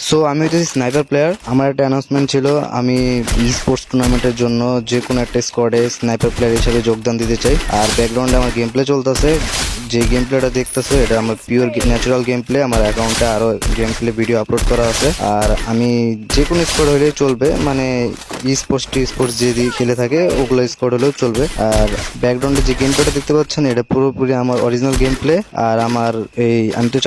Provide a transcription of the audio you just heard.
So আমি হইতেছি sniper player. আমার একটা অ্যানাউন্সমেন্ট ছিল, আমি ই স্পোর্টস টুর্নামেন্টের জন্য যে কোনো একটা স্কোয়াডে স্নাইপার প্লেয়ার হিসেবে যোগদান দিতে চাই। আর ব্যাকগ্রাউন্ডে আমার গেম প্লে চলতেছে, যে গেম প্লেটা দেখতেছো এটা আমার পিওর ন্যাচারাল গেম প্লে। আমার অ্যাকাউন্টে আরও গেম প্লে ভিডিও আপলোড করা আছে। আর আমি যে কোনো স্কোয়াড হলেই চলবে, মানে ই স্পোর্টস টি স্পোর্টস যে খেলে থাকে ওগুলো স্কোয়াড হলেও চলবে। আর ব্যাকগ্রাউন্ডে যে গেম প্লেটা দেখতে পাচ্ছেন এটা পুরোপুরি আমার অরিজিনাল গেম প্লে। আর আমার আমি তো